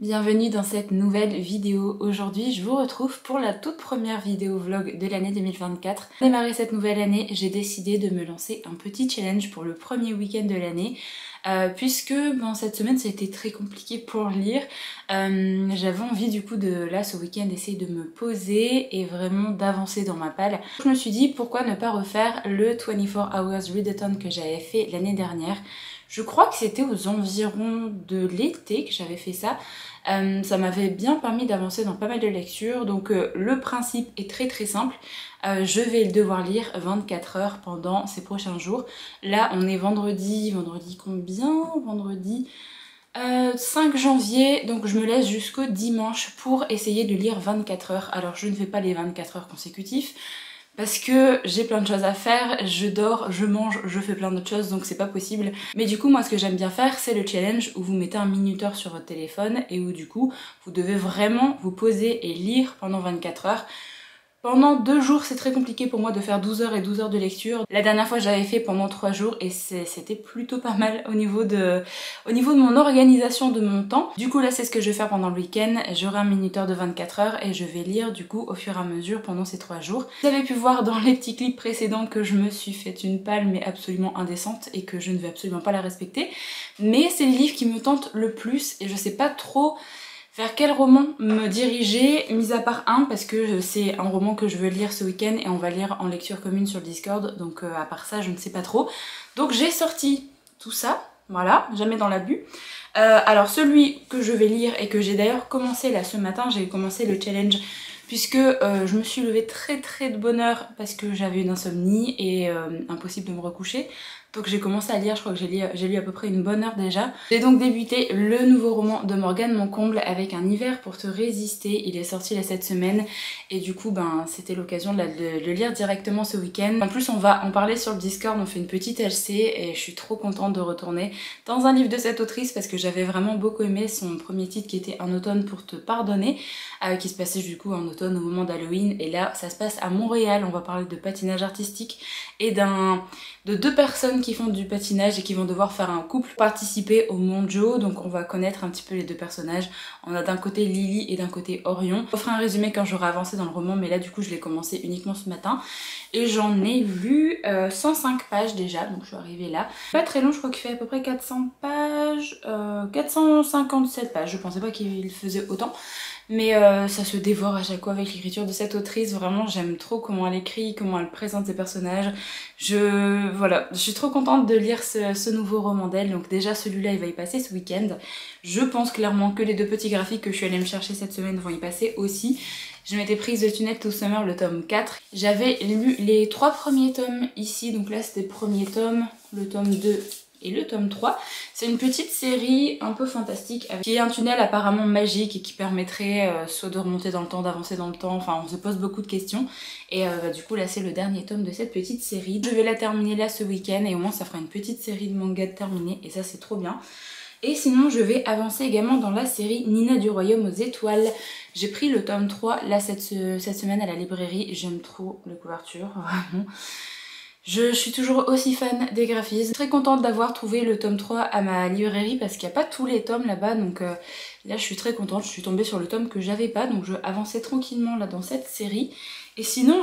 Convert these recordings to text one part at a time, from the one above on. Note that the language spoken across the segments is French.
Bienvenue dans cette nouvelle vidéo. Aujourd'hui, je vous retrouve pour la toute première vidéo vlog de l'année 2024. Pour démarrer cette nouvelle année, j'ai décidé de me lancer un petit challenge pour le premier week-end de l'année. Puisque cette semaine ça a été très compliqué pour lire, j'avais envie du coup de là ce week-end essayer de me poser et vraiment d'avancer dans ma palle. Je me suis dit pourquoi ne pas refaire le 24 Hours Readathon que j'avais fait l'année dernière. Je crois que c'était aux environs de l'été que j'avais fait ça. Ça m'avait bien permis d'avancer dans pas mal de lectures, donc le principe est très simple. Je vais devoir lire 24 heures pendant ces prochains jours. Là on est vendredi combien? Vendredi 5 janvier, donc je me laisse jusqu'au dimanche pour essayer de lire 24 heures. Alors je ne fais pas les 24 heures consécutifs, parce que j'ai plein de choses à faire, je dors, je mange, je fais plein d'autres choses, donc c'est pas possible. Mais du coup, moi ce que j'aime bien faire, c'est le challenge où vous mettez un minuteur sur votre téléphone et où du coup, vous devez vraiment vous poser et lire pendant 24 heures. Pendant 2 jours, c'est très compliqué pour moi de faire 12 heures et 12 heures de lecture. La dernière fois, j'avais fait pendant 3 jours et c'était plutôt pas mal au niveau de mon organisation de mon temps. Du coup, là, c'est ce que je vais faire pendant le week-end. J'aurai un minuteur de 24 heures et je vais lire du coup au fur et à mesure pendant ces 3 jours. Vous avez pu voir dans les petits clips précédents que je me suis fait une palle mais absolument indécente et que je ne vais absolument pas la respecter. Mais c'est le livre qui me tente le plus et je sais pas trop vers quel roman me diriger, mis à part un, parce que c'est un roman que je veux lire ce week-end et on va lire en lecture commune sur le Discord, donc à part ça je ne sais pas trop. Donc j'ai sorti tout ça, voilà, jamais dans l'abus. Alors celui que je vais lire et que j'ai d'ailleurs commencé là ce matin, j'ai commencé le challenge puisque je me suis levée très de bonne heure parce que j'avais une insomnie et impossible de me recoucher. Donc j'ai commencé à lire, je crois que j'ai lu à peu près une bonne heure déjà. J'ai donc débuté le nouveau roman de Morgane Moncomble avec Un hiver pour te résister. Il est sorti là cette semaine et du coup c'était l'occasion de le lire directement ce week-end. En plus on va en parler sur le Discord, on fait une petite LC et je suis trop contente de retourner dans un livre de cette autrice parce que j'avais vraiment beaucoup aimé son premier titre qui était Un automne pour te pardonner, qui se passait du coup en automne au moment d'Halloween, et là ça se passe à Montréal. On va parler de patinage artistique et de 2 personnes qui font du patinage et qui vont devoir faire un couple, participer au Mondiaux. Donc on va connaître un petit peu les 2 personnages. On a d'un côté Lily et d'un côté Orion. Je ferai un résumé quand j'aurai avancé dans le roman, mais là du coup je l'ai commencé uniquement ce matin et j'en ai lu 105 pages déjà, donc je suis arrivée là. Pas très long, je crois qu'il fait à peu près 400 pages, 457 pages, je pensais pas qu'il faisait autant. Mais ça se dévore à chaque fois avec l'écriture de cette autrice. Vraiment j'aime trop comment elle écrit, comment elle présente ses personnages. Voilà, je suis trop contente de lire ce nouveau roman d'elle. Donc déjà celui-là il va y passer ce week-end. Je pense clairement que les 2 petits graphiques que je suis allée me chercher cette semaine vont y passer aussi. Je m'étais prise The Tunnel to Summer, le tome 4. J'avais lu les 3 premiers tomes ici, donc là c'était le premier tome, le tome 2 et le tome 3. C'est une petite série un peu fantastique qui est un tunnel apparemment magique et qui permettrait soit de remonter dans le temps, d'avancer dans le temps, enfin on se pose beaucoup de questions. Et du coup là c'est le dernier tome de cette petite série. Je vais la terminer là ce week-end et au moins ça fera une petite série de manga terminée et ça c'est trop bien. Et sinon je vais avancer également dans la série Nina du Royaume aux Étoiles. J'ai pris le tome 3 là cette semaine à la librairie, j'aime trop la couverture, vraiment. Je suis toujours aussi fan des graphismes. Très contente d'avoir trouvé le tome 3 à ma librairie parce qu'il n'y a pas tous les tomes là-bas, donc là je suis très contente. Je suis tombée sur le tome que j'avais pas, donc je avançais tranquillement là dans cette série. Et sinon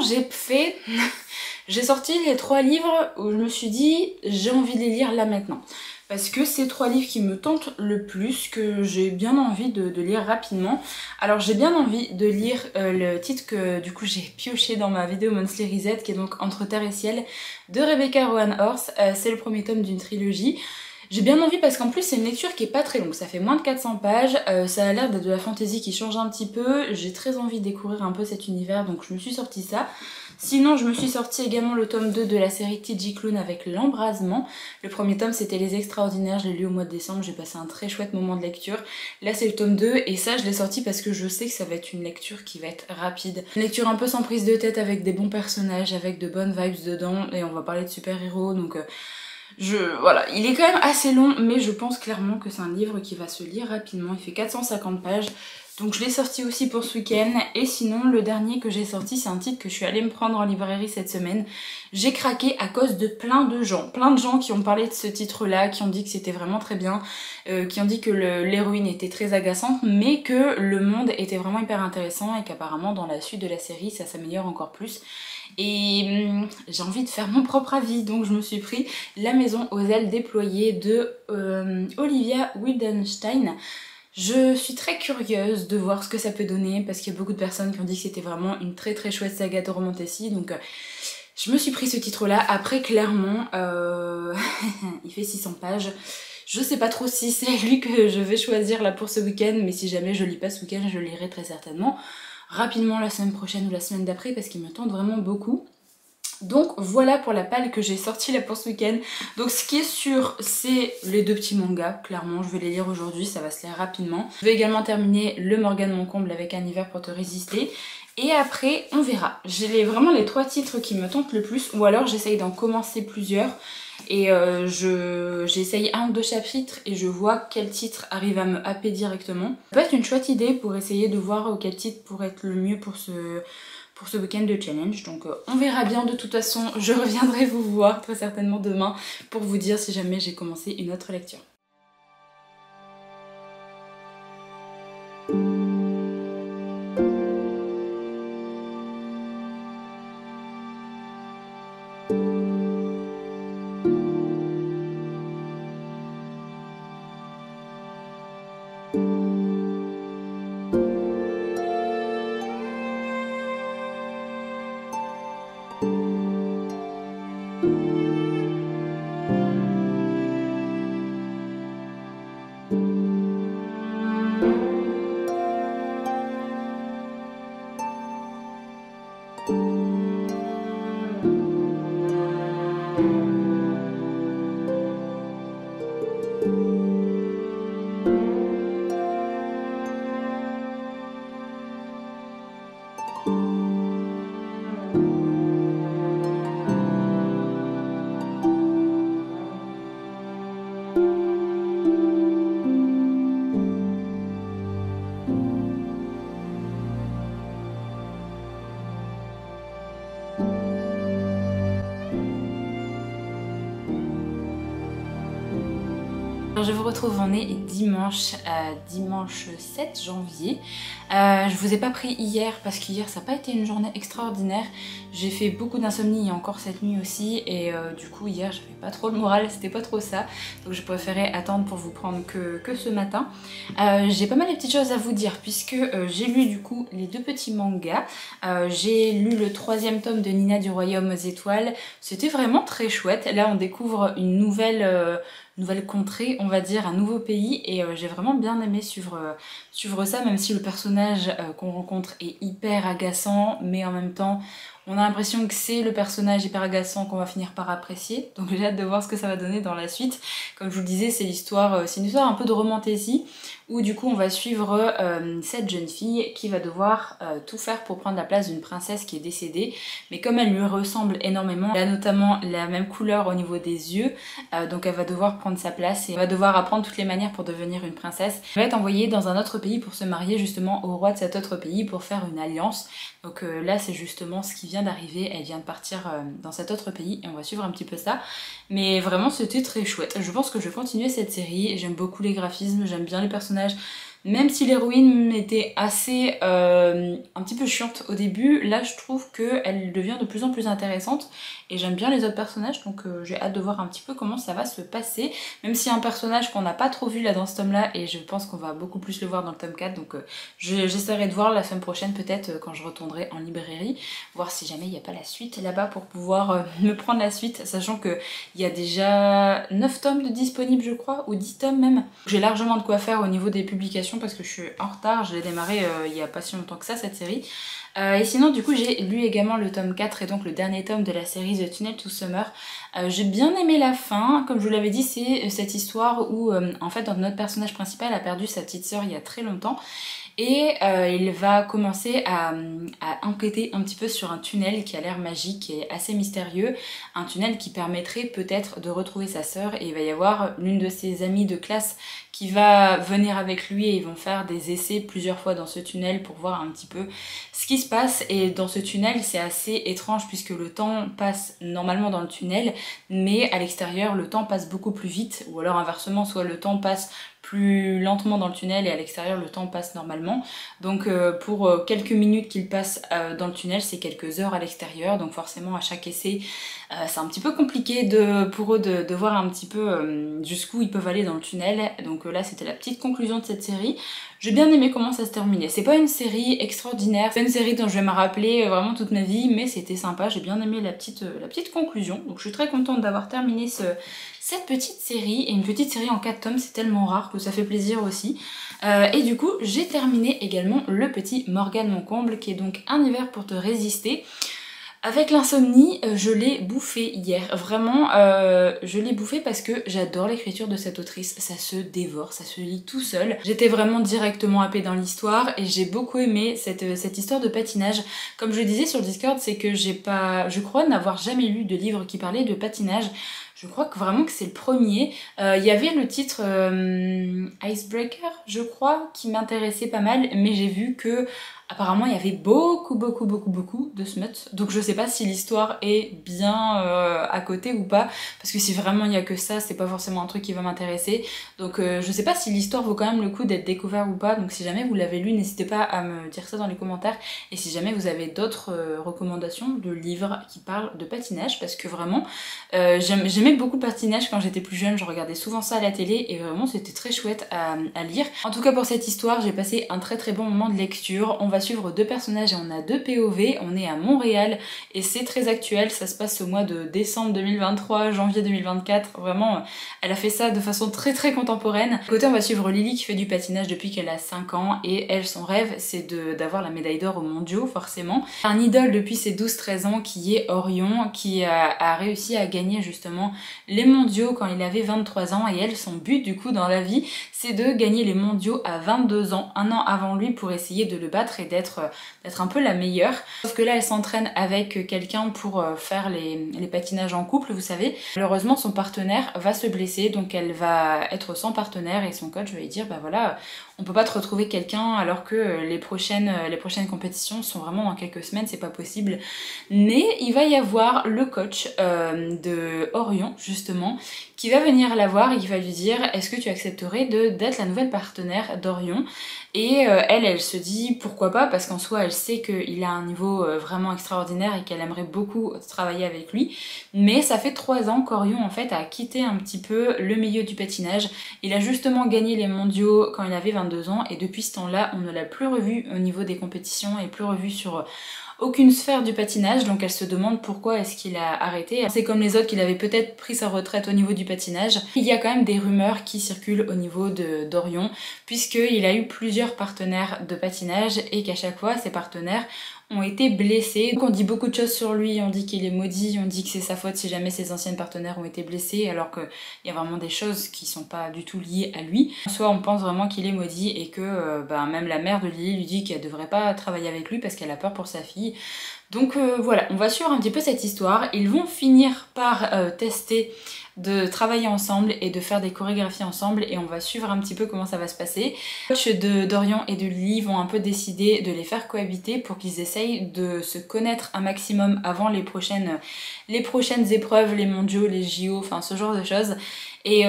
j'ai sorti les 3 livres où je me suis dit j'ai envie de les lire là maintenant. Parce que c'est 3 livres qui me tentent le plus, que j'ai bien envie de lire rapidement. Alors j'ai bien envie de lire le titre que du coup j'ai pioché dans ma vidéo Monthly Reset, qui est donc Entre terre et ciel de Rebecca Roanne Horse. C'est le premier tome d'une trilogie. J'ai bien envie parce qu'en plus c'est une lecture qui est pas très longue, ça fait moins de 400 pages, ça a l'air d'être de la fantasy qui change un petit peu, j'ai très envie de découvrir un peu cet univers, donc je me suis sorti ça. Sinon je me suis sorti également le tome 2 de la série TJ Klune avec L'Embrasement. Le premier tome c'était Les Extraordinaires, je l'ai lu au mois de décembre, j'ai passé un très chouette moment de lecture. Là c'est le tome 2 et ça je l'ai sorti parce que je sais que ça va être une lecture qui va être rapide. Une lecture un peu sans prise de tête avec des bons personnages, avec de bonnes vibes dedans, et on va parler de super-héros donc... Voilà, il est quand même assez long, mais je pense clairement que c'est un livre qui va se lire rapidement. Il fait 450 pages, Donc je l'ai sorti aussi pour ce week-end. Et sinon le dernier que j'ai sorti, c'est un titre que je suis allée me prendre en librairie cette semaine. J'ai craqué à cause de plein de gens qui ont parlé de ce titre là, qui ont dit que c'était vraiment très bien, qui ont dit que l'héroïne était très agaçante, mais que le monde était vraiment hyper intéressant et qu'apparemment dans la suite de la série ça s'améliore encore plus. Et j'ai envie de faire mon propre avis, donc je me suis pris La maison aux ailes déployées de Olivia Wildenstein. Je suis très curieuse de voir ce que ça peut donner parce qu'il y a beaucoup de personnes qui ont dit que c'était vraiment une très très chouette saga de romantasy, donc je me suis pris ce titre là. Après clairement il fait 600 pages. Je sais pas trop si c'est lui que je vais choisir là pour ce week-end, mais si jamais je lis pas ce week-end, je le lirai très certainement rapidement la semaine prochaine ou la semaine d'après parce qu'il me tente vraiment beaucoup. Donc voilà pour la palle que j'ai sortie là pour ce week-end. Donc ce qui est sûr, c'est les 2 petits mangas, clairement je vais les lire aujourd'hui, ça va se lire rapidement. Je vais également terminer le Morgane mon comble avec Un hiver pour te résister. Et après on verra. J'ai vraiment les 3 titres qui me tentent le plus, ou alors j'essaye d'en commencer plusieurs. Et j'essaye 1 ou 2 chapitres et je vois quel titre arrive à me happer directement. Ça peut être une chouette idée pour essayer de voir quel titre pourrait être le mieux pour ce week-end de challenge. Donc on verra bien. De toute façon, je reviendrai vous voir très certainement demain pour vous dire si jamais j'ai commencé une autre lecture. Je vous retrouve, on est dimanche 7 janvier. Je vous ai pas pris hier parce qu'hier ça n'a pas été une journée extraordinaire. J'ai fait beaucoup d'insomnie et encore cette nuit aussi, et du coup hier j'avais pas trop le moral, c'était pas trop ça. Donc je préférais attendre pour vous prendre que ce matin. J'ai pas mal de petites choses à vous dire puisque j'ai lu du coup les 2 petits mangas. J'ai lu le 3e tome de Nina du Royaume aux étoiles. C'était vraiment très chouette. Là on découvre une nouvelle contrée, on va dire, un nouveau pays, et j'ai vraiment bien aimé suivre ça, même si le personnage qu'on rencontre est hyper agaçant, mais en même temps on a l'impression que c'est le personnage hyper agaçant qu'on va finir par apprécier. Donc j'ai hâte de voir ce que ça va donner dans la suite. Comme je vous le disais, c'est une histoire un peu de romantasy où du coup on va suivre cette jeune fille qui va devoir tout faire pour prendre la place d'une princesse qui est décédée, mais comme elle lui ressemble énormément, elle a notamment la même couleur au niveau des yeux, donc elle va devoir prendre sa place et elle va devoir apprendre toutes les manières pour devenir une princesse. Elle va être envoyée dans un autre pays pour se marier justement au roi de cet autre pays pour faire une alliance. Donc là c'est justement ce qui vient d'arriver, elle vient de partir dans cet autre pays et on va suivre un petit peu ça. Mais vraiment c'était très chouette. Je pense que je vais continuer cette série, j'aime beaucoup les graphismes, j'aime bien les personnages. Même si l'héroïne était assez un petit peu chiante au début, là je trouve qu'elle devient de plus en plus intéressante et j'aime bien les autres personnages, donc j'ai hâte de voir un petit peu comment ça va se passer. Même s'il y a un personnage qu'on n'a pas trop vu là dans ce tome là, et je pense qu'on va beaucoup plus le voir dans le tome 4, donc j'essaierai de voir la semaine prochaine peut-être quand je retournerai en librairie, voir si jamais il n'y a pas la suite là-bas pour pouvoir me prendre la suite, sachant qu'il y a déjà 9 tomes de disponibles je crois, ou 10 tomes même. J'ai largement de quoi faire au niveau des publications parce que je suis en retard, je l'ai démarré il n'y a pas si longtemps que ça cette série. Et sinon du coup j'ai lu également le tome 4 et donc le dernier tome de la série The Tunnel to Summer. J'ai bien aimé la fin, comme je vous l'avais dit, c'est cette histoire où en fait notre personnage principal a perdu sa petite sœur il y a très longtemps. et il va commencer à enquêter un petit peu sur un tunnel qui a l'air magique et assez mystérieux, un tunnel qui permettrait peut-être de retrouver sa sœur, et il va y avoir l'une de ses amies de classe qui va venir avec lui et ils vont faire des essais plusieurs fois dans ce tunnel pour voir un petit peu ce qui se passe. Et dans ce tunnel c'est assez étrange puisque le temps passe normalement dans le tunnel, mais à l'extérieur le temps passe beaucoup plus vite, ou alors inversement, soit le temps passe plus lentement dans le tunnel et à l'extérieur le temps passe normalement. Donc pour quelques minutes qu'il passe dans le tunnel, c'est quelques heures à l'extérieur, donc forcément à chaque essai c'est un petit peu compliqué pour eux de voir un petit peu jusqu'où ils peuvent aller dans le tunnel. Donc là c'était la petite conclusion de cette série. J'ai bien aimé comment ça se terminait. C'est pas une série extraordinaire, c'est une série dont je vais me rappeler vraiment toute ma vie, mais c'était sympa, j'ai bien aimé la petite conclusion. Donc je suis très contente d'avoir terminé cette petite série, et une petite série en 4 tomes, c'est tellement rare que ça fait plaisir aussi. Et du coup j'ai terminé également le petit Morgane mon comble, qui est donc Un hiver pour te résister. Avec l'insomnie, je l'ai bouffé hier. Vraiment, je l'ai bouffé parce que j'adore l'écriture de cette autrice. Ça se dévore, ça se lit tout seul. J'étais vraiment directement happée dans l'histoire et j'ai beaucoup aimé cette histoire de patinage. Comme je disais sur Discord, c'est que je crois n'avoir jamais lu de livre qui parlait de patinage. Je crois que vraiment que c'est le premier. Il y avait le titre Icebreaker, je crois, qui m'intéressait pas mal, mais j'ai vu que apparemment il y avait beaucoup de smuts, donc je sais pas si l'histoire est bien à côté ou pas, parce que si vraiment il y a que ça, c'est pas forcément un truc qui va m'intéresser. Donc je sais pas si l'histoire vaut quand même le coup d'être découvert ou pas, donc si jamais vous l'avez lu, n'hésitez pas à me dire ça dans les commentaires, et si jamais vous avez d'autres recommandations de livres qui parlent de patinage, parce que vraiment j'aimais beaucoup le patinage quand j'étais plus jeune, je regardais souvent ça à la télé et vraiment c'était très chouette à lire. En tout cas pour cette histoire, j'ai passé un très bon moment de lecture. On va suivre deux personnages et on a deux POV, on est à Montréal et c'est très actuel, ça se passe au mois de décembre 2023, janvier 2024, vraiment elle a fait ça de façon très contemporaine. À côté on va suivre Lily qui fait du patinage depuis qu'elle a 5 ans et elle, son rêve c'est d'avoir la médaille d'or aux mondiaux forcément. Un idole depuis ses 12-13 ans qui est Orion, qui a réussi à gagner justement les mondiaux quand il avait 23 ans, et elle, son but du coup dans la vie c'est de gagner les mondiaux à 22 ans, un an avant lui, pour essayer de le battre et d'être un peu la meilleure. Sauf que là elle s'entraîne avec quelqu'un pour faire les patinages en couple, vous savez. Malheureusement son partenaire va se blesser, donc elle va être sans partenaire et son coach va lui dire bah voilà, on peut pas te retrouver quelqu'un alors que les prochaines compétitions sont vraiment dans quelques semaines, c'est pas possible. Mais il va y avoir le coach de Orion justement qui va venir la voir et qui va lui dire est-ce que tu accepterais d'être la nouvelle partenaire d'Orion. Et elle se dit pourquoi pas, parce qu'en soi elle sait qu'il a un niveau vraiment extraordinaire et qu'elle aimerait beaucoup travailler avec lui. Mais ça fait 3 ans qu'Orion en fait a quitté un petit peu le milieu du patinage. Il a justement gagné les mondiaux quand il avait 22 ans et depuis ce temps-là on ne l'a plus revu au niveau des compétitions et plus revu sur aucune sphère du patinage, donc elle se demande pourquoi est-ce qu'il a arrêté. C'est comme les autres qu'il avait peut-être pris sa retraite au niveau du patinage. Il y a quand même des rumeurs qui circulent au niveau d'Orion, puisqu'il a eu plusieurs partenaires de patinage et qu'à chaque fois ces partenaires ont été blessés. Donc on dit beaucoup de choses sur lui, on dit qu'il est maudit, on dit que c'est sa faute si jamais ses anciennes partenaires ont été blessés, alors qu'il y a vraiment des choses qui sont pas du tout liées à lui. Soit on pense vraiment qu'il est maudit et que même la mère de Lily lui dit qu'elle devrait pas travailler avec lui parce qu'elle a peur pour sa fille. Donc voilà, on va suivre un petit peu cette histoire. Ils vont finir par tester de travailler ensemble et de faire des chorégraphies ensemble et on va suivre un petit peu comment ça va se passer. Les coachs d'Orion et de Lily vont un peu décider de les faire cohabiter pour qu'ils essayent de se connaître un maximum avant les prochaines épreuves, les mondiaux, les JO, enfin ce genre de choses. Et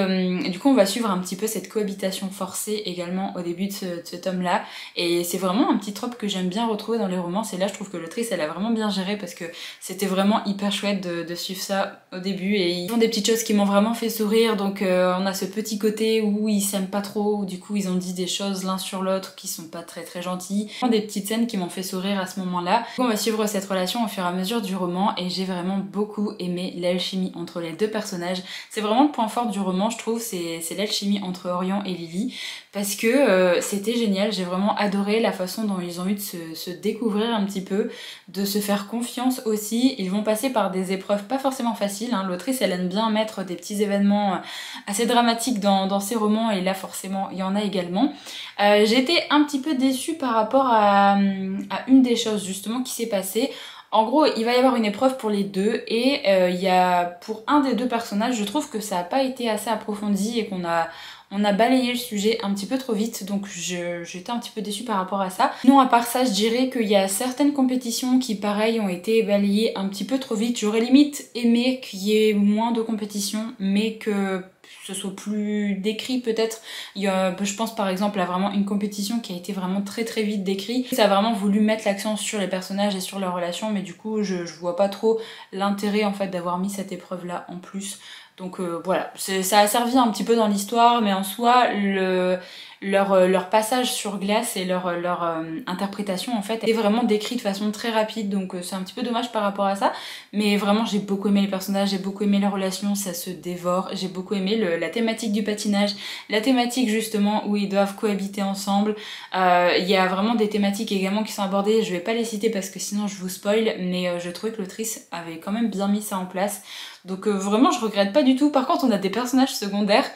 du coup on va suivre un petit peu cette cohabitation forcée également au début de ce tome-là. Et c'est vraiment un petit trope que j'aime bien retrouver dans les romans. Et là je trouve que l'autrice elle a vraiment bien géré parce que c'était vraiment hyper chouette de suivre ça au début. Et ils font des petites choses qui m'ont vraiment fait sourire. Donc on a ce petit côté où ils s'aiment pas trop, où du coup ils ont dit des choses l'un sur l'autre qui sont pas très gentilles. Des petites scènes qui m'ont fait sourire à ce moment-là. On va suivre cette relation au fur et à mesure du roman et j'ai vraiment beaucoup aimé l'alchimie entre les deux personnages. C'est vraiment le point fort du roman, je trouve, c'est l'alchimie entre Orion et Lily, parce que c'était génial, j'ai vraiment adoré la façon dont ils ont eu de se découvrir un petit peu, de se faire confiance aussi. Ils vont passer par des épreuves pas forcément faciles, hein. L'autrice elle aime bien mettre des petits événements assez dramatiques dans ses romans, et là forcément il y en a également. J'ai été un petit peu déçue par rapport à une des choses justement qui s'est passée. En gros, il va y avoir une épreuve pour les deux et il y a pour un des deux personnages, je trouve que ça n'a pas été assez approfondi et qu'on a balayé le sujet un petit peu trop vite, donc j'étais un petit peu déçue par rapport à ça. Sinon, à part ça, je dirais qu'il y a certaines compétitions qui, pareil, ont été balayées un petit peu trop vite. J'aurais limite aimé qu'il y ait moins de compétitions, mais que ce soit plus décrit peut-être. Je pense par exemple à vraiment une compétition qui a été vraiment très très vite décrite. Ça a vraiment voulu mettre l'accent sur les personnages et sur leurs relations, mais du coup je vois pas trop l'intérêt en fait d'avoir mis cette épreuve là en plus. Donc voilà, ça a servi un petit peu dans l'histoire, mais en soi leur passage sur glace et leur interprétation en fait est vraiment décrit de façon très rapide, donc c'est un petit peu dommage par rapport à ça, mais vraiment j'ai beaucoup aimé les personnages, j'ai beaucoup aimé leurs relations, ça se dévore, j'ai beaucoup aimé la thématique du patinage, la thématique justement où ils doivent cohabiter ensemble. Il y a vraiment des thématiques également qui sont abordées, je vais pas les citer parce que sinon je vous spoil, mais je trouvais que l'autrice avait quand même bien mis ça en place, donc vraiment je regrette pas du tout. Par contre on a des personnages secondaires,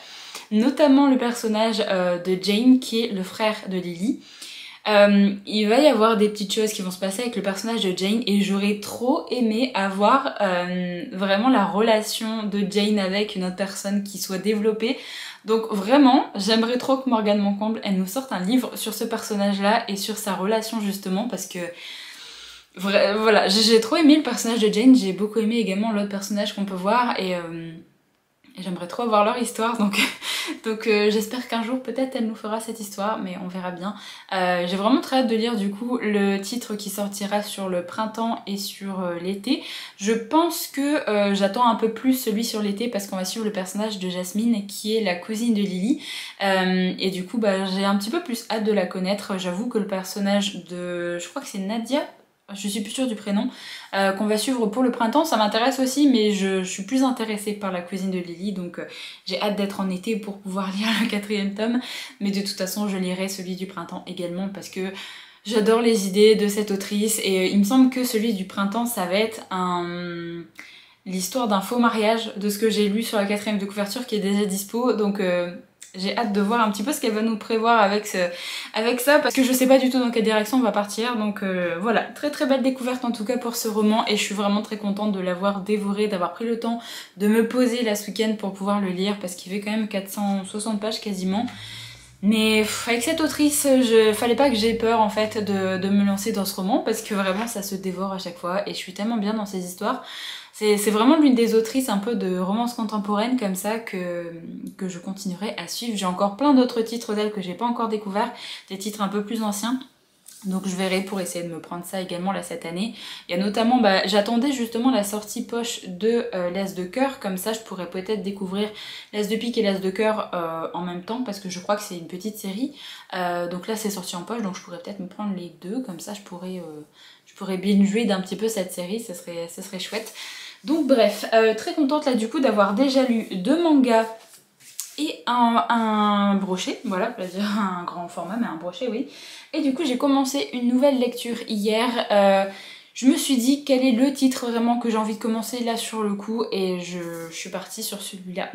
notamment le personnage de Jane qui est le frère de Lily. Il va y avoir des petites choses qui vont se passer avec le personnage de Jane et j'aurais trop aimé avoir vraiment la relation de Jane avec une autre personne qui soit développée. Donc vraiment, j'aimerais trop que Morgane Moncomble elle nous sorte un livre sur ce personnage-là et sur sa relation justement, parce que voilà, j'ai trop aimé le personnage de Jane, j'ai beaucoup aimé également l'autre personnage qu'on peut voir et j'aimerais trop voir leur histoire, donc j'espère qu'un jour peut-être elle nous fera cette histoire, mais on verra bien. J'ai vraiment très hâte de lire du coup le titre qui sortira sur le printemps et sur l'été. Je pense que j'attends un peu plus celui sur l'été parce qu'on va suivre le personnage de Jasmine qui est la cousine de Lily, et du coup j'ai un petit peu plus hâte de la connaître. J'avoue que le personnage de, je crois que c'est Nadia, je suis plus sûre du prénom, qu'on va suivre pour le printemps, ça m'intéresse aussi, mais je suis plus intéressée par la cousine de Lily, donc j'ai hâte d'être en été pour pouvoir lire le 4e tome, mais de toute façon je lirai celui du printemps également parce que j'adore les idées de cette autrice et il me semble que celui du printemps ça va être l'histoire d'un faux mariage de ce que j'ai lu sur la 4e de couverture qui est déjà dispo, donc j'ai hâte de voir un petit peu ce qu'elle va nous prévoir avec ça, parce que je sais pas du tout dans quelle direction on va partir, donc voilà, très très belle découverte en tout cas pour ce roman, et je suis vraiment très contente de l'avoir dévoré, d'avoir pris le temps de me poser là ce week-end pour pouvoir le lire, parce qu'il fait quand même 460 pages quasiment. Mais avec cette autrice, fallait pas que j'aie peur en fait de me lancer dans ce roman, parce que vraiment ça se dévore à chaque fois, et je suis tellement bien dans ces histoires. C'est vraiment l'une des autrices un peu de romance contemporaine comme ça que je continuerai à suivre. J'ai encore plein d'autres titres d'elle que j'ai pas encore découvert, des titres un peu plus anciens. Donc je verrai pour essayer de me prendre ça également là cette année. Il y a notamment, j'attendais justement la sortie poche de l'As de cœur, comme ça je pourrais peut-être découvrir l'As de pique et l'As de cœur en même temps, parce que je crois que c'est une petite série. Donc là c'est sorti en poche, donc je pourrais peut-être me prendre les deux, comme ça je pourrais binge-read d'un petit peu cette série, ce serait chouette. Donc bref, très contente là du coup d'avoir déjà lu 2 mangas et un brochet, voilà, pas dire un grand format, mais un brochet, oui. Et du coup j'ai commencé une nouvelle lecture hier. Je me suis dit quel est le titre vraiment que j'ai envie de commencer là sur le coup, et je suis partie sur celui-là.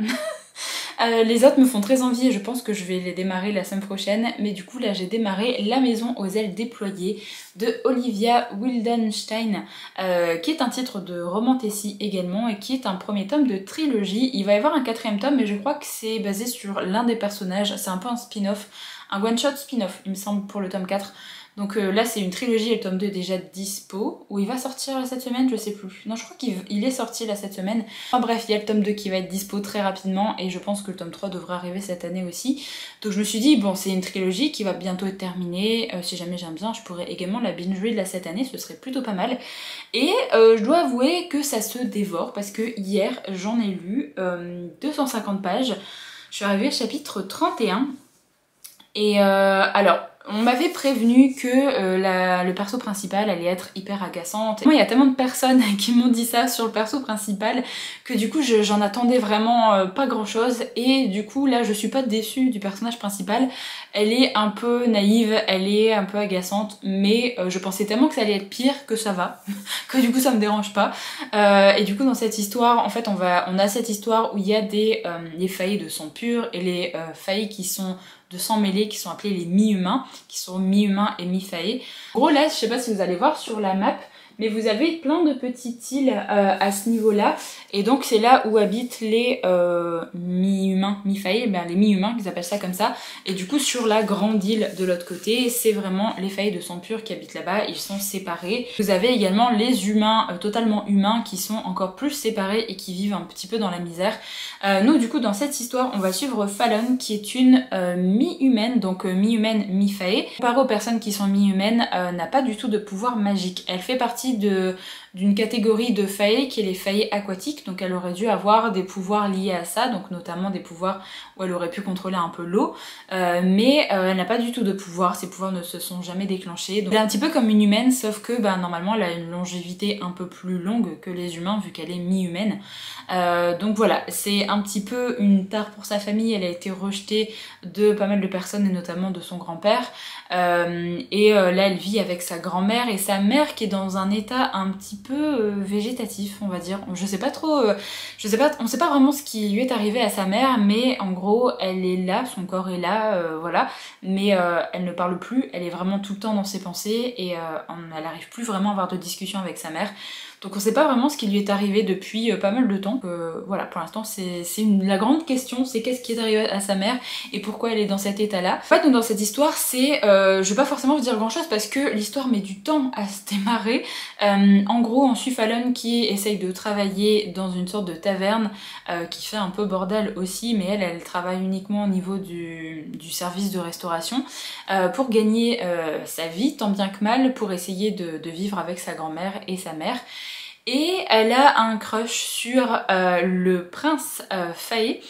Les autres me font très envie et je pense que je vais les démarrer la semaine prochaine, mais du coup là j'ai démarré La maison aux ailes déployées de Olivia Wildenstein, qui est un titre de romantasy également et qui est un premier tome de trilogie. Il va y avoir un 4e tome, mais je crois que c'est basé sur l'un des personnages, c'est un peu un spin-off, un one-shot spin-off il me semble pour le tome 4. Donc là c'est une trilogie et le tome 2 est déjà dispo, ou il va sortir cette semaine, je sais plus. Non, je crois qu'il est sorti là cette semaine. Enfin bref, il y a le tome 2 qui va être dispo très rapidement et je pense que le tome 3 devrait arriver cette année aussi. Donc je me suis dit, bon, c'est une trilogie qui va bientôt être terminée, si jamais j'aime bien, je pourrais également la binge-read là cette année, ce serait plutôt pas mal. Et je dois avouer que ça se dévore parce que hier j'en ai lu 250 pages, je suis arrivée au chapitre 31. Et alors, On m'avait prévenu que le perso principal allait être hyper agaçante. Moi, il y a tellement de personnes qui m'ont dit ça sur le perso principal que du coup j'en attendais vraiment pas grand chose, et du coup là je suis pas déçue du personnage principal. Elle est un peu naïve, elle est un peu agaçante, mais je pensais tellement que ça allait être pire que ça va, que du coup ça me dérange pas. Et du coup dans cette histoire, en fait on a cette histoire où il y a les faillis de sang pur et les faillis qui sont de sang mêlé, qui sont appelés les mi-humains, qui sont mi-humains et mi-faillés. En gros là, je sais pas si vous allez voir sur la map, mais vous avez plein de petites îles à ce niveau-là, et donc c'est là où habitent les mi-humains, mi-faillés, ben, les mi-humains, ils appellent ça comme ça, et du coup sur la grande île de l'autre côté, c'est vraiment les faillis de sang pur qui habitent là-bas, ils sont séparés. Vous avez également les humains, totalement humains, qui sont encore plus séparés et qui vivent un petit peu dans la misère. Nous du coup dans cette histoire, on va suivre Fallon, qui est une mi-humaine, donc mi-humaine, mi-faillée. Comparé aux personnes qui sont mi-humaines, n'a pas du tout de pouvoir magique. Elle fait partie d'une catégorie de faillés qui est les faillés aquatiques, donc elle aurait dû avoir des pouvoirs liés à ça, donc notamment des pouvoirs où elle aurait pu contrôler un peu l'eau, mais elle n'a pas du tout de pouvoir, ses pouvoirs ne se sont jamais déclenchés. Donc elle est un petit peu comme une humaine, sauf que normalement elle a une longévité un peu plus longue que les humains vu qu'elle est mi-humaine. Donc voilà, c'est un petit peu une tare pour sa famille, elle a été rejetée de pas mal de personnes et notamment de son grand-père. Là elle vit avec sa grand-mère et sa mère qui est dans un état un petit peu végétatif, on va dire. Je sais pas trop, on sait pas vraiment ce qui lui est arrivé à sa mère, mais en gros elle est là, son corps est là, voilà, mais elle ne parle plus, elle est vraiment tout le temps dans ses pensées et elle n'arrive plus vraiment à avoir de discussion avec sa mère. Donc on sait pas vraiment ce qui lui est arrivé depuis pas mal de temps. Voilà, pour l'instant c'est la grande question, c'est qu'est-ce qui est arrivé à sa mère et pourquoi elle est dans cet état-là. En fait, donc dans cette histoire, je vais pas forcément vous dire grand-chose parce que l'histoire met du temps à se démarrer. En gros, on suit Fallon qui essaye de travailler dans une sorte de taverne qui fait un peu bordel aussi, mais elle travaille uniquement au niveau du service de restauration pour gagner sa vie, tant bien que mal, pour essayer de vivre avec sa grand-mère et sa mère. Et elle a un crush sur le prince Faé,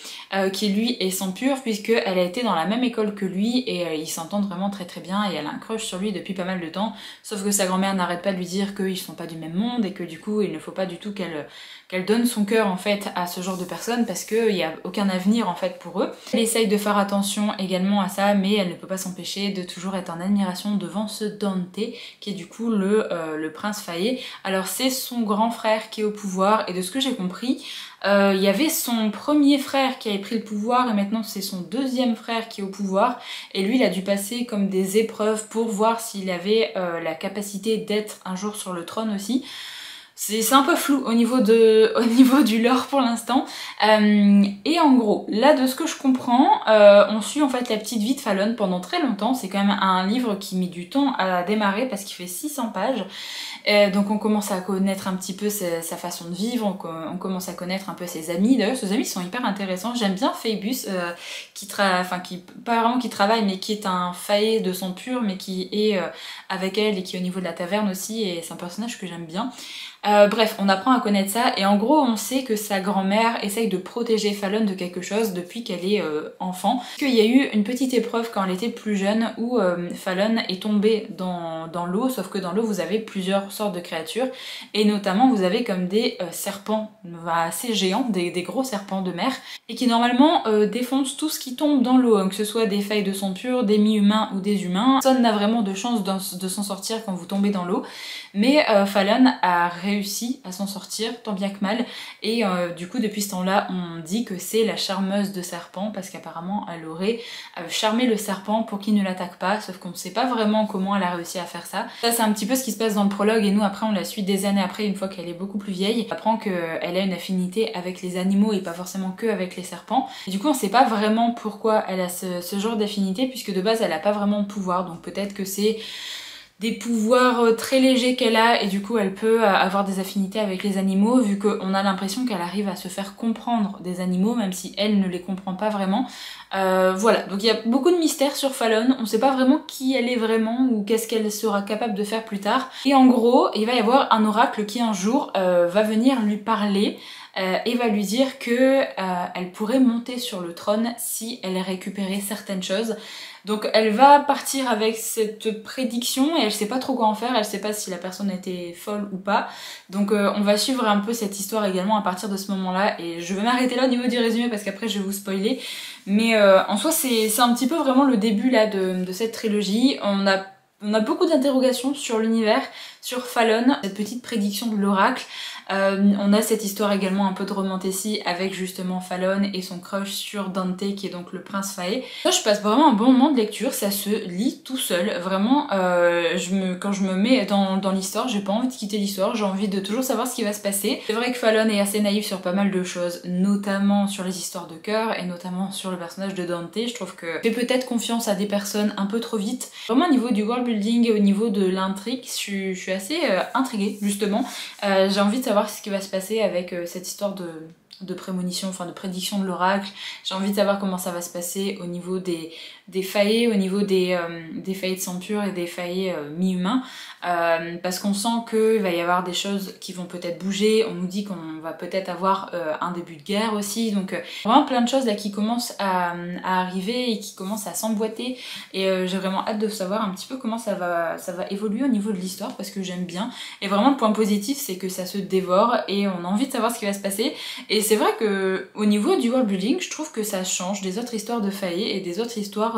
qui lui est sang pur puisqu'elle a été dans la même école que lui et ils s'entendent vraiment très très bien et elle a un crush sur lui depuis pas mal de temps, sauf que sa grand-mère n'arrête pas de lui dire qu'ils sont pas du même monde et que du coup il ne faut pas du tout qu'elle donne son cœur en fait à ce genre de personnes parce qu'il n'y a aucun avenir en fait pour eux. Elle essaye de faire attention également à ça, mais elle ne peut pas s'empêcher de toujours être en admiration devant ce Dante qui est du coup le prince Faé. Alors c'est son grand frère qui est au pouvoir et de ce que j'ai compris, il y avait son premier frère qui avait pris le pouvoir et maintenant c'est son deuxième frère qui est au pouvoir et lui il a dû passer comme des épreuves pour voir s'il avait la capacité d'être un jour sur le trône aussi. C'est un peu flou au niveau du lore pour l'instant. Et en gros, là de ce que je comprends, on suit en fait la petite vie de Fallon pendant très longtemps. C'est quand même un livre qui met du temps à démarrer parce qu'il fait 600 pages. Donc on commence à connaître un petit peu sa façon de vivre, on commence à connaître un peu ses amis. D'ailleurs ses amis sont hyper intéressants. J'aime bien Phoebus, pas vraiment qui travaille, mais qui est un faillé de sang pur, mais qui est avec elle et qui est au niveau de la taverne aussi, et c'est un personnage que j'aime bien. Bref, on apprend à connaître ça et en gros on sait que sa grand-mère essaye de protéger Fallon de quelque chose depuis qu'elle est enfant. Parce qu'il y a eu une petite épreuve quand elle était plus jeune où Fallon est tombée dans l'eau, sauf que dans l'eau vous avez plusieurs sortes de créatures et notamment vous avez comme des serpents assez géants, des gros serpents de mer et qui normalement défoncent tout ce qui tombe dans l'eau, hein, que ce soit des failles de sang pur, des mi-humains ou des humains. Personne n'a vraiment de chance de s'en sortir quand vous tombez dans l'eau, mais Fallon a réussi à s'en sortir tant bien que mal et du coup depuis ce temps-là on dit que c'est la charmeuse de serpent parce qu'apparemment elle aurait charmé le serpent pour qu'il ne l'attaque pas, sauf qu'on ne sait pas vraiment comment elle a réussi à faire ça. Ça c'est un petit peu ce qui se passe dans le prologue et nous après on la suit des années après une fois qu'elle est beaucoup plus vieille. On apprend qu'elle a une affinité avec les animaux et pas forcément que avec les serpents. Et du coup on sait pas vraiment pourquoi elle a ce genre d'affinité puisque de base elle a pas vraiment de pouvoir, donc peut-être que c'est des pouvoirs très légers qu'elle a et du coup elle peut avoir des affinités avec les animaux vu qu'on a l'impression qu'elle arrive à se faire comprendre des animaux même si elle ne les comprend pas vraiment. Voilà, donc il y a beaucoup de mystères sur Fallon, on sait pas vraiment qui elle est vraiment ou qu'est-ce qu'elle sera capable de faire plus tard. Et en gros, il va y avoir un oracle qui un jour va venir lui parler et va lui dire que elle pourrait monter sur le trône si elle récupérait certaines choses. Donc elle va partir avec cette prédiction et elle sait pas trop quoi en faire, elle sait pas si la personne était folle ou pas. Donc on va suivre un peu cette histoire également à partir de ce moment-là et je vais m'arrêter là au niveau du résumé parce qu'après je vais vous spoiler. Mais en soi c'est un petit peu vraiment le début là de cette trilogie. On a beaucoup d'interrogations sur l'univers, sur Fallon, cette petite prédiction de l'oracle. On a cette histoire également un peu de romantécie avec justement Fallon et son crush sur Dante qui est donc le prince Fae. Moi je passe vraiment un bon moment de lecture, ça se lit tout seul, vraiment quand je me mets dans l'histoire, j'ai pas envie de quitter l'histoire, j'ai envie de toujours savoir ce qui va se passer. C'est vrai que Fallon est assez naïf sur pas mal de choses, notamment sur les histoires de cœur et notamment sur le personnage de Dante. Je trouve que fait peut-être confiance à des personnes un peu trop vite. Vraiment au niveau du world building et au niveau de l'intrigue, je suis assez intriguée justement. J'ai envie de savoir ce qui va se passer avec cette histoire de prémonition, enfin de prédiction de l'oracle. J'ai envie de savoir comment ça va se passer au niveau des faillés, au niveau des faillés de sang pur et des faillés mi-humains. Parce qu'on sent qu'il va y avoir des choses qui vont peut-être bouger. On nous dit qu'on va peut-être avoir un début de guerre aussi. Donc vraiment plein de choses là qui commencent à arriver et qui commencent à s'emboîter. Et j'ai vraiment hâte de savoir un petit peu comment ça va évoluer au niveau de l'histoire parce que j'aime bien. Et vraiment le point positif c'est que ça se dévore et on a envie de savoir ce qui va se passer. Et c'est vrai que au niveau du world building, je trouve que ça change des autres histoires de faillés et des autres histoires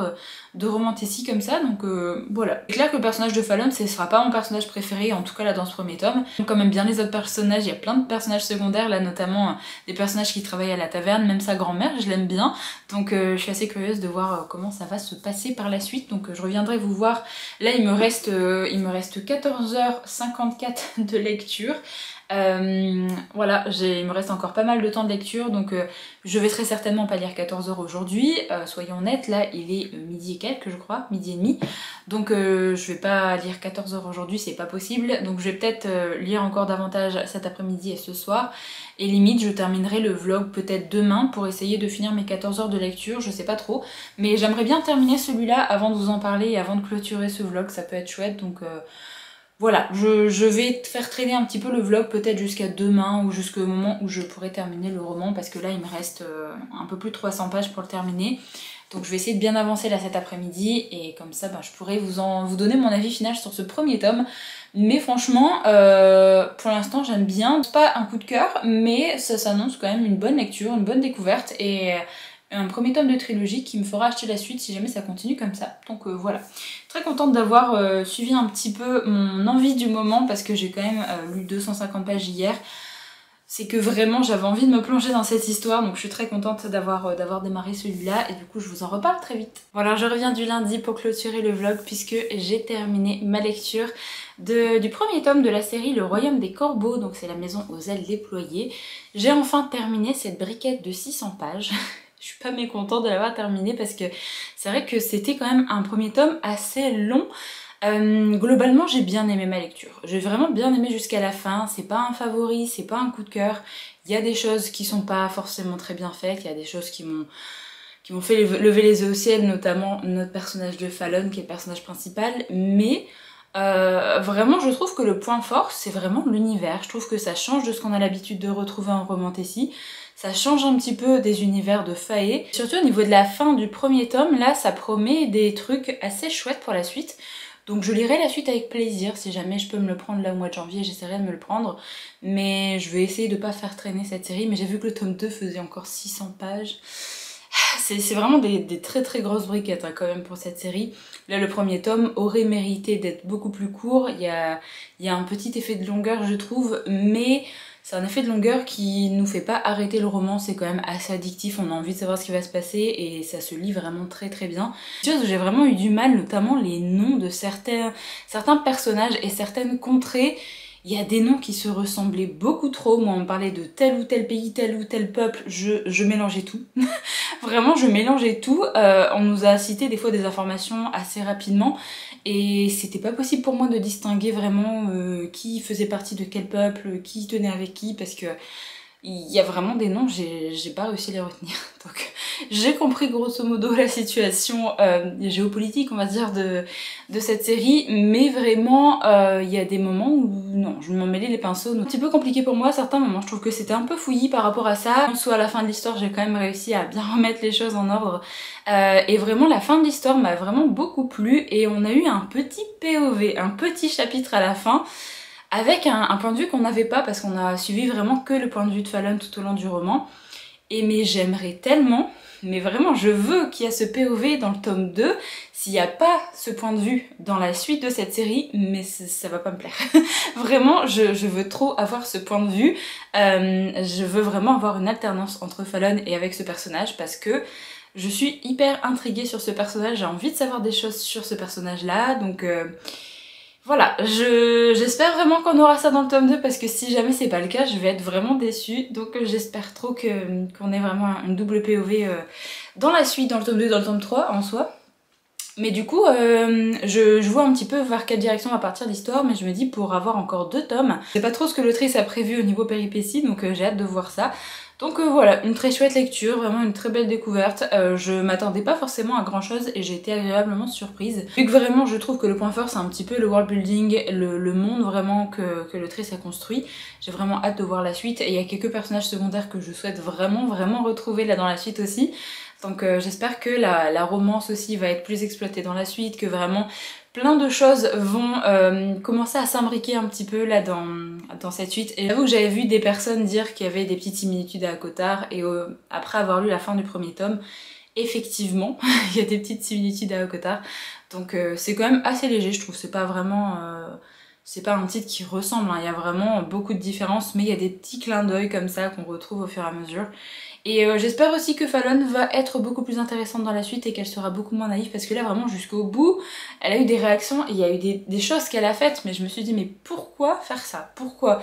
de romantécie comme ça, donc voilà. C'est clair que le personnage de Fallon, ce sera pas mon personnage préféré, en tout cas là dans ce premier tome. J'aime quand même bien les autres personnages, il y a plein de personnages secondaires, là notamment des personnages qui travaillent à la taverne, même sa grand-mère, je l'aime bien. Donc je suis assez curieuse de voir comment ça va se passer par la suite, donc je reviendrai vous voir. Là il me reste 14h54 de lecture. Voilà, il me reste encore pas mal de temps de lecture, donc je vais très certainement pas lire 14 heures aujourd'hui, soyons honnêtes, là il est midi et quelques je crois, midi et demi, donc je vais pas lire 14 heures aujourd'hui, c'est pas possible, donc je vais peut-être lire encore davantage cet après-midi et ce soir, et limite je terminerai le vlog peut-être demain pour essayer de finir mes 14 heures de lecture, je sais pas trop, mais j'aimerais bien terminer celui-là avant de vous en parler et avant de clôturer ce vlog, ça peut être chouette, donc voilà, je vais faire traîner un petit peu le vlog peut-être jusqu'à demain ou jusqu'au moment où je pourrai terminer le roman parce que là il me reste un peu plus de 300 pages pour le terminer. Donc je vais essayer de bien avancer là cet après-midi et comme ça je pourrai vous donner mon avis final sur ce premier tome. Mais franchement, pour l'instant j'aime bien. C'est pas un coup de cœur, mais ça s'annonce quand même une bonne lecture, une bonne découverte et un premier tome de trilogie qui me fera acheter la suite si jamais ça continue comme ça. Donc voilà. Très contente d'avoir suivi un petit peu mon envie du moment parce que j'ai quand même lu 250 pages hier. C'est que vraiment j'avais envie de me plonger dans cette histoire, donc je suis très contente d'avoir démarré celui-là et du coup je vous en reparle très vite. Voilà, je reviens du lundi pour clôturer le vlog puisque j'ai terminé ma lecture du premier tome de la série Le Royaume des Corbeaux, donc c'est la maison aux ailes déployées. J'ai enfin terminé cette briquette de 600 pages. Je suis pas mécontente de l'avoir terminé parce que c'est vrai que c'était quand même un premier tome assez long. Globalement j'ai bien aimé ma lecture, j'ai vraiment bien aimé jusqu'à la fin, c'est pas un favori, c'est pas un coup de cœur, il y a des choses qui sont pas forcément très bien faites, il y a des choses qui m'ont fait lever les yeux au ciel, notamment notre personnage de Fallon qui est le personnage principal, mais vraiment je trouve que le point fort c'est vraiment l'univers, je trouve que ça change de ce qu'on a l'habitude de retrouver en romantécie. Ça change un petit peu des univers de Fae. Surtout au niveau de la fin du premier tome, là ça promet des trucs assez chouettes pour la suite. Donc je lirai la suite avec plaisir, si jamais je peux me le prendre là au mois de janvier, j'essaierai de me le prendre. Mais je vais essayer de pas faire traîner cette série, mais j'ai vu que le tome 2 faisait encore 600 pages. C'est vraiment des très très grosses briquettes hein, quand même pour cette série. Là le premier tome aurait mérité d'être beaucoup plus court, il y a un petit effet de longueur je trouve, mais c'est un effet de longueur qui nous fait pas arrêter le roman, c'est quand même assez addictif, on a envie de savoir ce qui va se passer et ça se lit vraiment très très bien. J'ai vraiment eu du mal, notamment les noms de certains personnages et certaines contrées. Il y a des noms qui se ressemblaient beaucoup trop, moi on me parlait de tel ou tel pays, tel ou tel peuple, je mélangeais tout. Vraiment je mélangeais tout, on nous a cité des fois des informations assez rapidement et c'était pas possible pour moi de distinguer vraiment qui faisait partie de quel peuple, qui tenait avec qui parce que il y a vraiment des noms, j'ai pas réussi à les retenir. Donc j'ai compris grosso modo la situation géopolitique, on va dire, de cette série, mais vraiment il y a des moments où non, je m'en mêlais les pinceaux. Donc, un petit peu compliqué pour moi à certains moments, je trouve que c'était un peu fouillis par rapport à ça. Soit à la fin de l'histoire, j'ai quand même réussi à bien remettre les choses en ordre. Et vraiment la fin de l'histoire m'a vraiment beaucoup plu et on a eu un petit POV, un petit chapitre à la fin avec un point de vue qu'on n'avait pas parce qu'on a suivi vraiment que le point de vue de Fallon tout au long du roman. Et mais j'aimerais tellement, mais vraiment je veux qu'il y ait ce POV dans le tome 2, s'il n'y a pas ce point de vue dans la suite de cette série, mais ça va pas me plaire. Vraiment, je veux trop avoir ce point de vue, je veux vraiment avoir une alternance entre Fallon et avec ce personnage parce que je suis hyper intriguée sur ce personnage, j'ai envie de savoir des choses sur ce personnage-là, donc voilà, j'espère vraiment qu'on aura ça dans le tome 2 parce que si jamais c'est pas le cas, je vais être vraiment déçue. Donc j'espère trop qu'on ait vraiment une double POV dans la suite, dans le tome 2 et dans le tome 3 en soi. Mais du coup, je vois un petit peu vers quelle direction va partir l'histoire, mais je me dis pour avoir encore 2 tomes, je sais pas trop ce que l'autrice a prévu au niveau péripéties, donc j'ai hâte de voir ça. Donc voilà, une très chouette lecture, vraiment une très belle découverte. Je m'attendais pas forcément à grand chose et j'ai été agréablement surprise. Vu que vraiment je trouve que le point fort c'est un petit peu le world building, le monde vraiment que l'autrice a construit. J'ai vraiment hâte de voir la suite et il y a quelques personnages secondaires que je souhaite vraiment retrouver là dans la suite aussi. Donc j'espère que la romance aussi va être plus exploitée dans la suite, que vraiment plein de choses vont commencer à s'imbriquer un petit peu là dans cette suite. Et j'avoue que j'avais vu des personnes dire qu'il y avait des petites similitudes à Cotard et après avoir lu la fin du premier tome, effectivement, il y a des petites similitudes à Cotard. Donc c'est quand même assez léger, je trouve. C'est pas vraiment... c'est pas un titre qui ressemble, hein. Il y a vraiment beaucoup de différences, mais il y a des petits clins d'œil comme ça qu'on retrouve au fur et à mesure. Et j'espère aussi que Fallon va être beaucoup plus intéressante dans la suite et qu'elle sera beaucoup moins naïve parce que là vraiment jusqu'au bout, elle a eu des réactions et il y a eu des choses qu'elle a faites mais je me suis dit mais pourquoi faire ça? Pourquoi?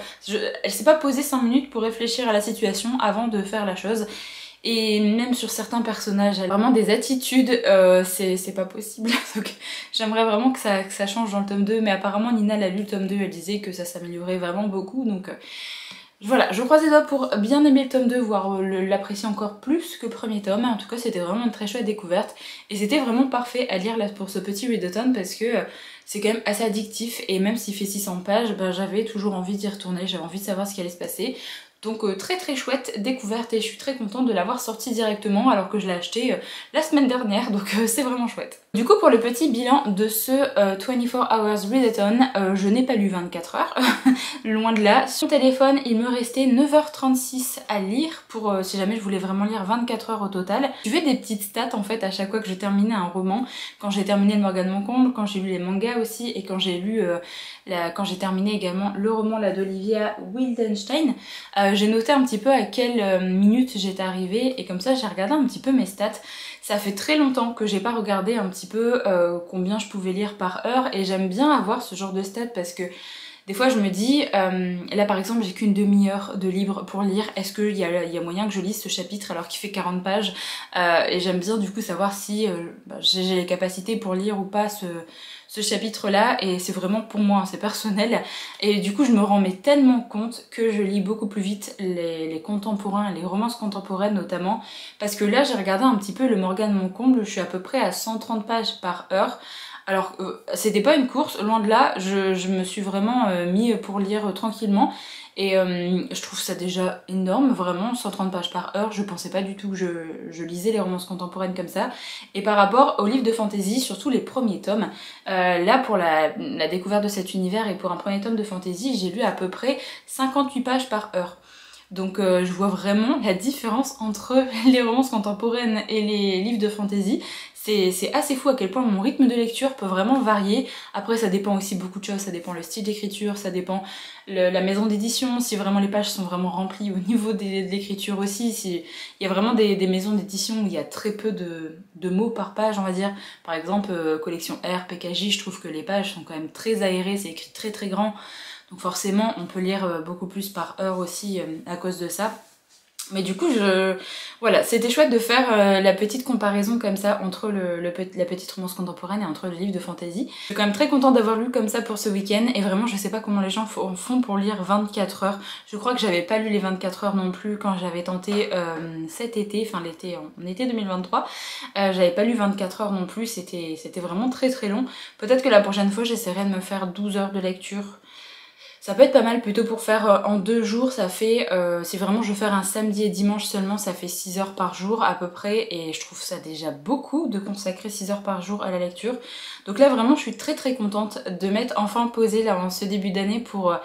Elle s'est pas posée 5 minutes pour réfléchir à la situation avant de faire la chose. Et même sur certains personnages, elle a vraiment des attitudes, c'est pas possible. Donc j'aimerais vraiment que ça change dans le tome 2, mais apparemment Nina l'a lu le tome 2, elle disait que ça s'améliorait vraiment beaucoup, donc voilà, je croise les doigts pour bien aimer le tome 2, voire l'apprécier encore plus que le premier tome. En tout cas, c'était vraiment une très chouette découverte. Et c'était vraiment parfait à lire là pour ce petit readathon parce que c'est quand même assez addictif. Et même s'il fait 600 pages, ben, j'avais toujours envie d'y retourner, j'avais envie de savoir ce qui allait se passer. Donc très chouette découverte et je suis très contente de l'avoir sortie directement alors que je l'ai acheté la semaine dernière, donc c'est vraiment chouette. Du coup pour le petit bilan de ce 24 Hours Readathon, je n'ai pas lu 24 heures, loin de là. Sur mon téléphone il me restait 9h36 à lire pour si jamais je voulais vraiment lire 24 heures au total. Je fais des petites stats en fait à chaque fois que je terminais un roman, quand j'ai terminé le Morgane Moncomble, quand j'ai lu les mangas aussi et quand j'ai lu quand j'ai terminé également le roman là d'Olivia Wildenstein. J'ai noté un petit peu à quelle minute j'étais arrivée et comme ça j'ai regardé un petit peu mes stats. Ça fait très longtemps que j'ai pas regardé un petit peu combien je pouvais lire par heure et j'aime bien avoir ce genre de stats parce que des fois je me dis, là par exemple j'ai qu'une demi-heure de libre pour lire, est-ce qu'il y a moyen que je lise ce chapitre alors qu'il fait 40 pages et j'aime bien du coup savoir si j'ai les capacités pour lire ou pas ce chapitre-là, et c'est vraiment pour moi, c'est personnel, et du coup je me rends mais tellement compte que je lis beaucoup plus vite les contemporains, les romances contemporaines notamment, parce que là j'ai regardé un petit peu le Morgane Moncomble, je suis à peu près à 130 pages par heure, alors c'était pas une course, loin de là, je me suis vraiment mis pour lire tranquillement, et je trouve ça déjà énorme, vraiment, 130 pages par heure, je pensais pas du tout que je lisais les romances contemporaines comme ça. Et par rapport aux livres de fantasy, surtout les premiers tomes, là pour la découverte de cet univers et pour un premier tome de fantasy, j'ai lu à peu près 58 pages par heure. Donc je vois vraiment la différence entre les romances contemporaines et les livres de fantasy. C'est assez fou à quel point mon rythme de lecture peut vraiment varier. Après ça dépend aussi beaucoup de choses, ça dépend le style d'écriture, ça dépend la maison d'édition, si vraiment les pages sont vraiment remplies au niveau de l'écriture aussi. Il y a vraiment des maisons d'édition où il y a très peu de mots par page on va dire. Par exemple collection R, PKJ, je trouve que les pages sont quand même très aérées, c'est écrit très grand. Donc forcément on peut lire beaucoup plus par heure aussi à cause de ça. Mais du coup, voilà, c'était chouette de faire la petite comparaison comme ça entre la petite romance contemporaine et entre le livre de fantasy. Je suis quand même très contente d'avoir lu comme ça pour ce week-end et vraiment je sais pas comment les gens font pour lire 24 heures. Je crois que j'avais pas lu les 24 heures non plus quand j'avais tenté cet été, enfin l'été, en été 2023. J'avais pas lu 24 heures non plus, c'était vraiment très très long. Peut-être que la prochaine fois j'essaierai de me faire 12 heures de lecture. Ça peut être pas mal plutôt pour faire en 2 jours, ça fait, si vraiment je veux faire un samedi et dimanche seulement, ça fait 6 heures par jour à peu près et je trouve ça déjà beaucoup de consacrer 6 heures par jour à la lecture. Donc là vraiment je suis très très contente de m'être enfin posée là en ce début d'année pour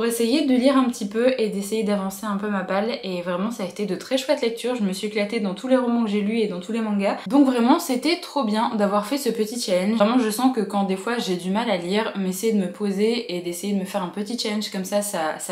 essayer de lire un petit peu et d'essayer d'avancer un peu ma balle et vraiment ça a été de très chouettes lectures, je me suis éclatée dans tous les romans que j'ai lus et dans tous les mangas. Donc vraiment c'était trop bien d'avoir fait ce petit challenge. Vraiment je sens que quand des fois j'ai du mal à lire, m'essayer de me poser et d'essayer de me faire un petit challenge comme ça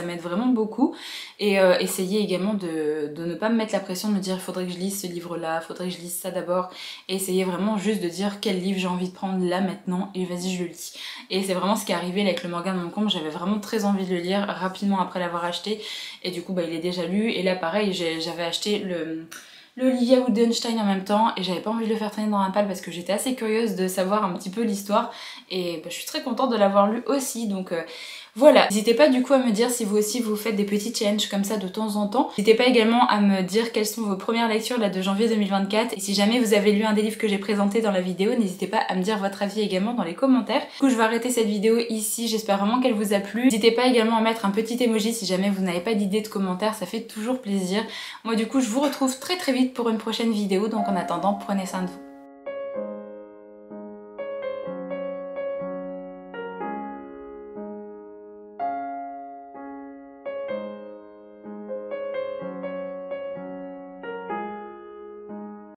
m'aide vraiment beaucoup. Et essayer également de ne pas me mettre la pression de me dire il faudrait que je lise ce livre là, il faudrait que je lise ça d'abord. Et essayer vraiment juste de dire quel livre j'ai envie de prendre là maintenant et vas-y je le lis. Et c'est vraiment ce qui est arrivé avec le Morgane Moncombe, j'avais vraiment très envie de le lire rapidement après l'avoir acheté et du coup bah il est déjà lu et là pareil j'avais acheté le Olivia Wildenstein en même temps et j'avais pas envie de le faire traîner dans la palle parce que j'étais assez curieuse de savoir un petit peu l'histoire et bah, je suis très contente de l'avoir lu aussi donc voilà, n'hésitez pas du coup à me dire si vous aussi vous faites des petits challenges comme ça de temps en temps. N'hésitez pas également à me dire quelles sont vos premières lectures là de janvier 2024 et si jamais vous avez lu un des livres que j'ai présenté dans la vidéo, n'hésitez pas à me dire votre avis également dans les commentaires. Du coup je vais arrêter cette vidéo ici, j'espère vraiment qu'elle vous a plu. N'hésitez pas également à mettre un petit emoji si jamais vous n'avez pas d'idée de commentaire, ça fait toujours plaisir. Moi du coup je vous retrouve très très vite pour une prochaine vidéo, donc en attendant prenez soin de vous.